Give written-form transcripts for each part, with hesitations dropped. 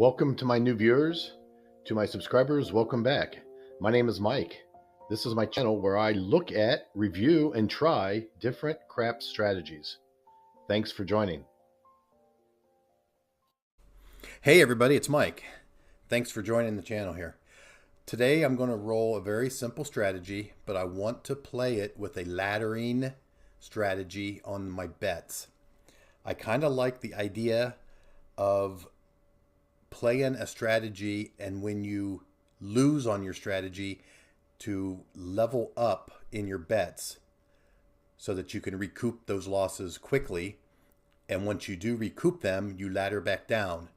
Welcome to my new viewers, to my subscribers, welcome back. My name is Mike. This is my channel where I look at, review, and try different craps strategies. Thanks for joining. Hey everybody, it's Mike. Thanks for joining the channel here. Today I'm going to roll a very simple strategy, but I want to play it with a laddering strategy on my bets. I kind of like the idea of playing a strategy, and when you lose on your strategy, to level up in your bets so that you can recoup those losses quickly. And once you do recoup them, you ladder back down.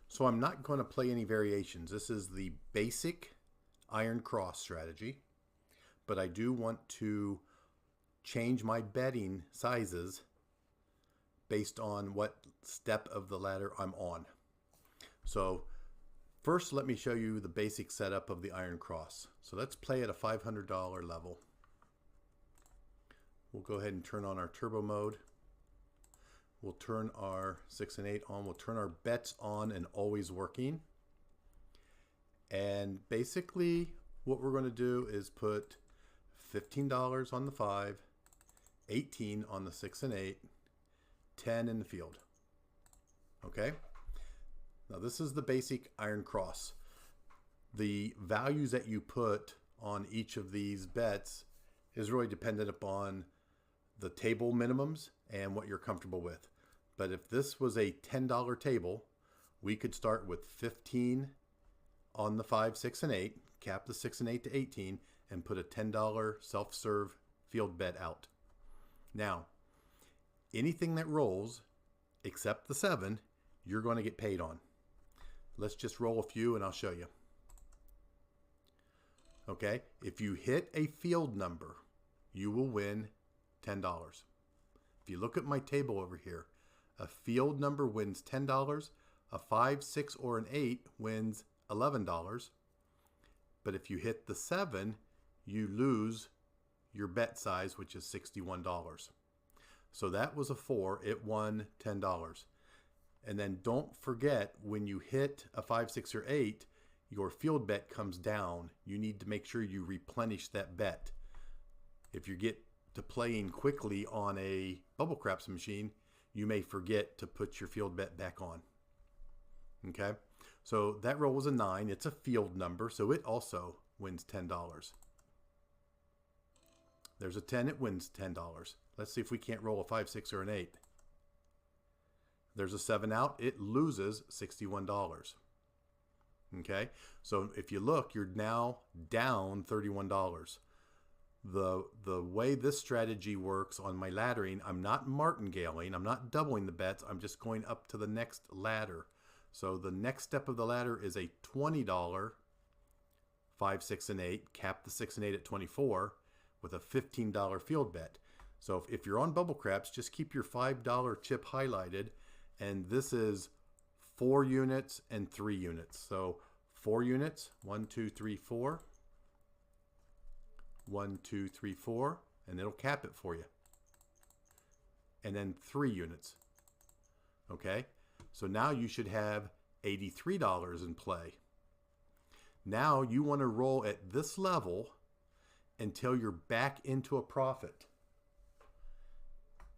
So I'm not going to play any variations. This is the basic Iron Cross strategy, but I do want to change my betting sizes based on what step of the ladder I'm on. So first, let me show you the basic setup of the Iron Cross. So let's play at a $500 level. We'll go ahead and turn on our turbo mode. We'll turn our 6 and 8 on. We'll turn our bets on and always working. And basically what we're going to do is put $15 on the 5, 18 on the 6 and 8, 10 in the field. Okay? Now this is the basic Iron Cross. The values that you put on each of these bets is really dependent upon the table minimums and what you're comfortable with. But if this was a $10 table, we could start with 15 on the 5, 6, and 8, cap the 6 and 8 to 18, and put a $10 self-serve field bet out. Now, anything that rolls except the 7, you're going to get paid on. Let's just roll a few and I'll show you. Okay, if you hit a field number, you will win $10. If you look at my table over here, a field number wins $10, a 5, 6, or an 8 wins $11. But if you hit the 7, you lose your bet size, which is $61. So that was a 4, it won $10. And then don't forget, when you hit a 5, 6, or 8, your field bet comes down. You need to make sure you replenish that bet. If you get to playing quickly on a bubble craps machine, you may forget to put your field bet back on. Okay, so that roll was a 9. It's a field number, so it also wins $10. There's a 10, it wins $10. Let's see if we can't roll a 5, 6, or an 8. There's a 7 out, it loses $61. Okay, so if you look, you're now down $31. The way this strategy works on my laddering, I'm not martingaling, I'm not doubling the bets, I'm just going up to the next ladder. So the next step of the ladder is a $20 5, 6, and 8, cap the 6 and 8 at 24 with a $15 field bet. So if you're on bubble craps, just keep your $5 chip highlighted, and this is 4 units and 3 units. So 4 units, 1, 2, 3, 4. 1, 2, 3, 4, and it'll cap it for you. And then 3 units. Okay, so now you should have $83 in play. Now you want to roll at this level until you're back into a profit.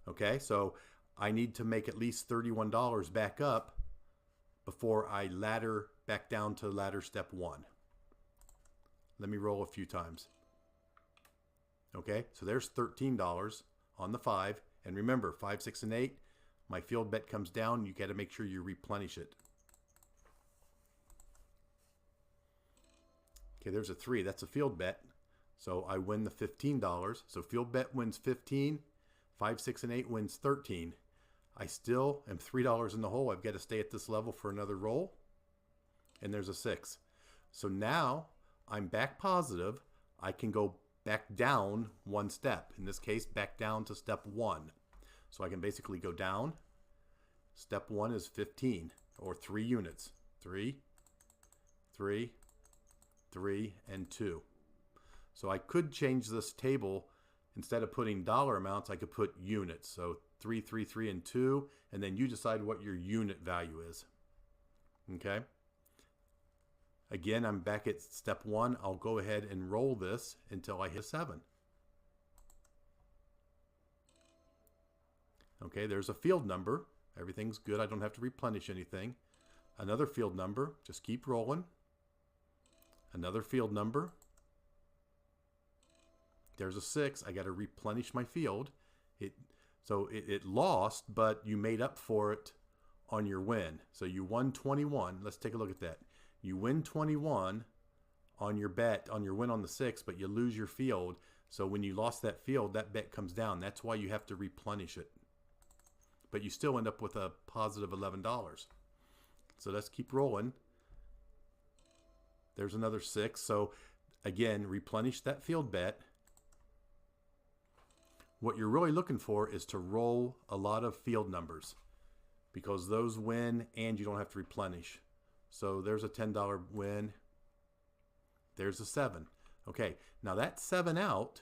Okay, so I need to make at least $31 back up before I ladder back down to ladder step 1. Let me roll a few times. Okay, so there's $13 on the 5. And remember, 5, 6, and 8, my field bet comes down. You got to make sure you replenish it. Okay, there's a 3. That's a field bet. So I win the $15. So field bet wins 15. 5, 6, and 8 wins 13. I still am $3 in the hole. I've got to stay at this level for another roll. And there's a 6. So now I'm back positive. I can go back down 1 step. In this case, back down to step 1. So I can basically go down. Step 1 is 15, or 3 units. 3, 3, 3, and 2. So I could change this table instead of putting dollar amounts, I could put units. So 3, 3, 3, and 2, and then you decide what your unit value is. Okay. Again, I'm back at step 1. I'll go ahead and roll this until I hit 7. Okay, there's a field number. Everything's good. I don't have to replenish anything. Another field number. Just keep rolling. Another field number. There's a 6. I got to replenish my field. So it lost, but you made up for it on your win. So you won 21. Let's take a look at that. You win 21 on your bet, on your win on the 6, but you lose your field. So when you lost that field, that bet comes down. That's why you have to replenish it. But you still end up with a positive $11. So let's keep rolling. There's another 6. So again, replenish that field bet. What you're really looking for is to roll a lot of field numbers because those win and you don't have to replenish. So there's a $10 win. There's a 7. Okay, now that 7 out,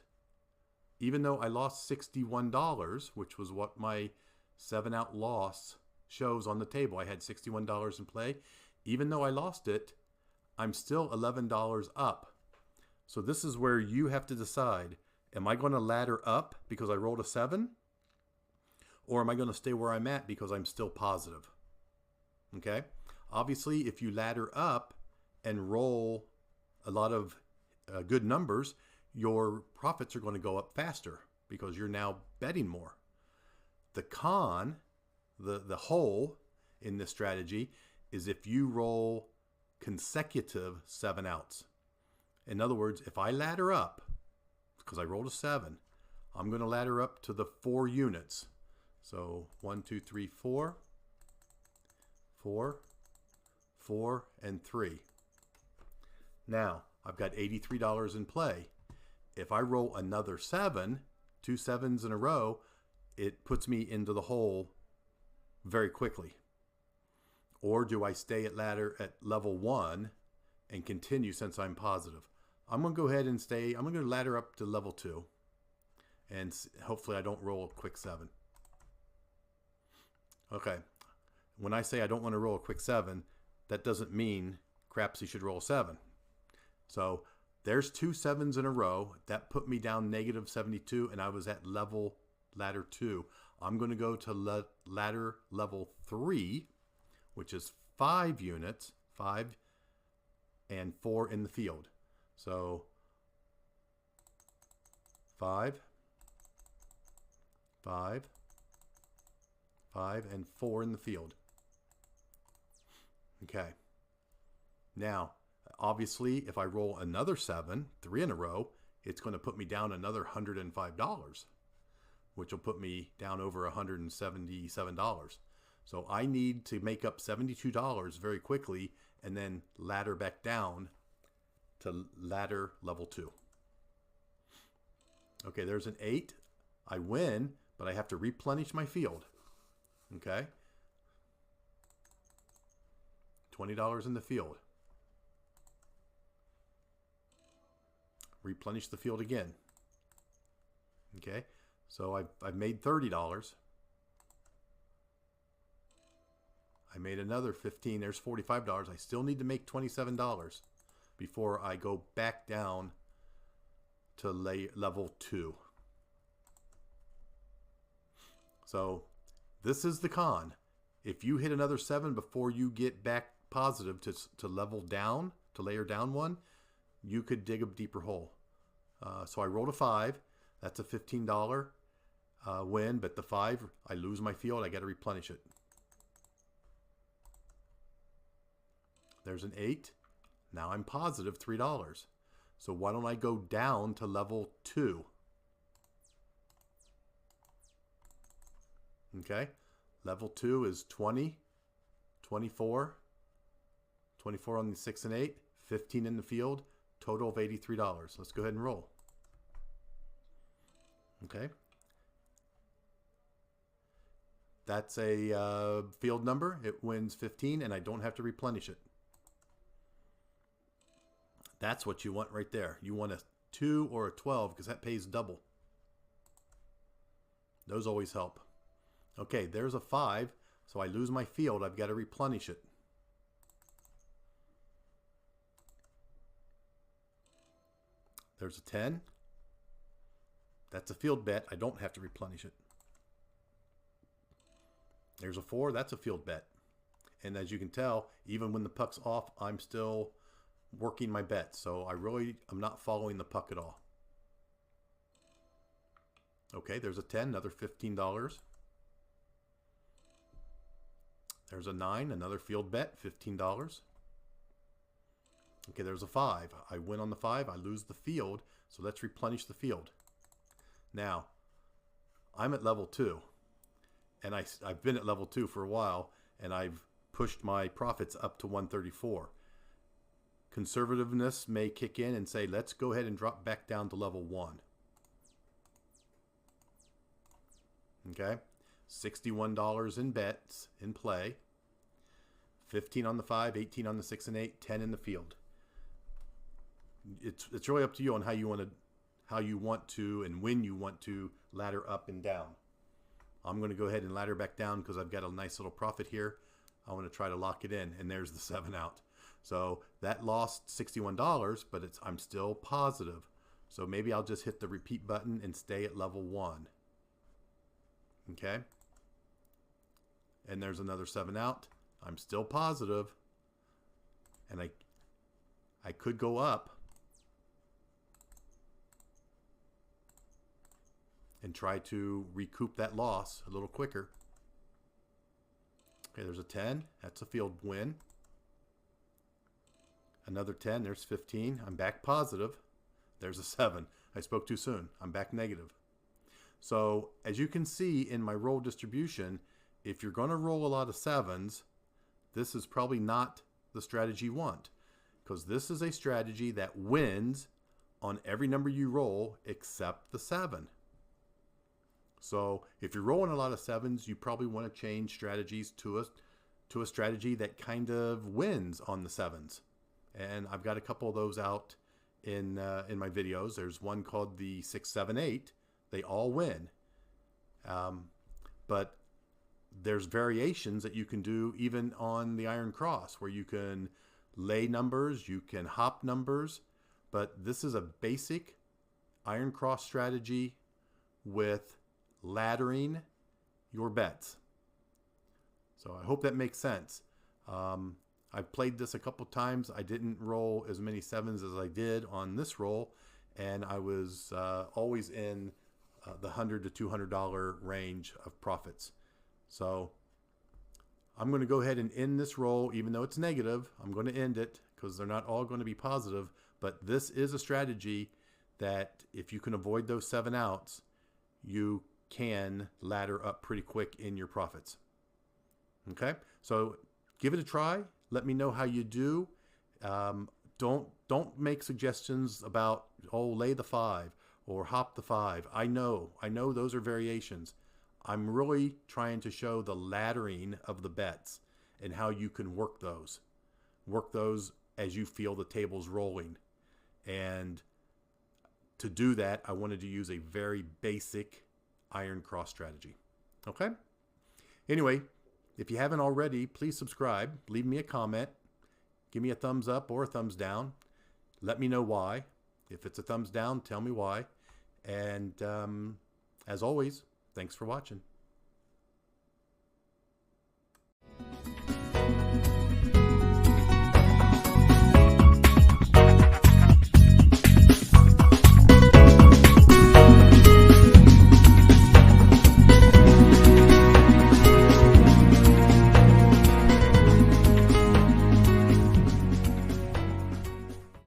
even though I lost $61, which was what my 7 out loss shows on the table. I had $61 in play. Even though I lost it, I'm still $11 up. So this is where you have to decide, am I going to ladder up because I rolled a 7? Or am I going to stay where I'm at because I'm still positive? Okay? Obviously, if you ladder up and roll a lot of good numbers, your profits are going to go up faster because you're now betting more. The con, the hole in this strategy is if you roll consecutive 7 outs. In other words, if I ladder up, because I rolled a 7, I'm going to ladder up to the 4 units. So 1, 2, 3, 4, 4, 4, and 3. Now, I've got $83 in play. If I roll another 7, 2 7s in a row, it puts me into the hole very quickly. Or do I stay at level 1 and continue since I'm positive? I'm going to go ahead and stay. I'm going to ladder up to level 2. And hopefully I don't roll a quick 7. Okay. When I say I don't want to roll a quick 7, that doesn't mean craps you should roll a 7. So there's 2 7s in a row. That put me down negative 72, and I was at ladder 2. I'm going to go to ladder level 3, which is 5 units, 5 and 4 in the field. So 5, 5, 5, and 4 in the field. Okay. Now, obviously, if I roll another 7, 3 in a row, it's going to put me down another $105, which will put me down over $177. So I need to make up $72 very quickly and then ladder back down to ladder level 2. Okay, there's an 8. I win, but I have to replenish my field. Okay. $20 in the field. Replenish the field again. Okay, so I've made $30. I made another 15. There's $45. I still need to make $27 before I go back down to level 2. So this is the con. If you hit another 7 before you get back positive to level down, to layer down 1, you could dig a deeper hole. So I rolled a 5. That's a $15 win, but the 5, I lose my field. I got to replenish it. There's an 8. Now I'm positive $3. So why don't I go down to level 2? Okay. Level 2 is 20, 24, 24 on the 6 and 8, 15 in the field, total of $83. Let's go ahead and roll. Okay. That's a field number. It wins 15, and I don't have to replenish it. That's what you want right there. You want a 2 or a 12 because that pays double. Those always help. Okay, there's a 5, so I lose my field. I've got to replenish it. There's a 10. That's a field bet. I don't have to replenish it. There's a 4. That's a field bet. And as you can tell, even when the puck's off, I'm still working my bets. So I'm not following the puck at all. Okay, there's a 10, another $15. There's a 9, another field bet, $15. Okay, there's a 5. I win on the 5, I lose the field, so let's replenish the field. Now, I'm at level 2, and I've been at level 2 for a while, and I've pushed my profits up to 134. Conservativeness may kick in and say, let's go ahead and drop back down to level 1. Okay, $61 in bets in play, 15 on the 5, 18 on the 6 and 8, 10 in the field. It's really up to you on how you want to and when you want to ladder up and down. I'm going to go ahead and ladder back down because I've got a nice little profit here. I want to try to lock it in, and there's the 7 out. So that lost $61, but I'm still positive. So maybe I'll just hit the repeat button and stay at level 1. Okay, and there's another 7 out. I'm still positive, and I could go up and try to recoup that loss a little quicker. Okay, there's a 10. That's a field win. Another 10. There's 15. I'm back positive. There's a 7. I spoke too soon. I'm back negative. So as you can see in my roll distribution, if you're going to roll a lot of 7s, this is probably not the strategy you want, because this is a strategy that wins on every number you roll except the 7. So if you're rolling a lot of 7s, you probably want to change strategies to a strategy that kind of wins on the 7s. And I've got a couple of those out in my videos. There's one called the 6, 7, 8. They all win. But there's variations that you can do even on the Iron Cross, where you can lay numbers, you can hop numbers. But this is a basic Iron Cross strategy with laddering your bets. So I hope that makes sense. I've played this a couple times. I didn't roll as many 7s as I did on this roll, and I was always in the $100 to $200 range of profits. So I'm going to go ahead and end this roll, even though it's negative. I'm going to end it because they're not all going to be positive. But this is a strategy that if you can avoid those 7 outs, you can ladder up pretty quick in your profits. Okay, so give it a try. Let me know how you do. Don't make suggestions about, oh, lay the 5 or hop the 5. I know those are variations. I'm really trying to show the laddering of the bets and how you can work those. Work those as you feel the tables rolling. And to do that, I wanted to use a very basic Iron Cross strategy. Okay? Anyway, if you haven't already, please subscribe. Leave me a comment. Give me a thumbs up or a thumbs down. Let me know why. If it's a thumbs down, tell me why. And as always, thanks for watching.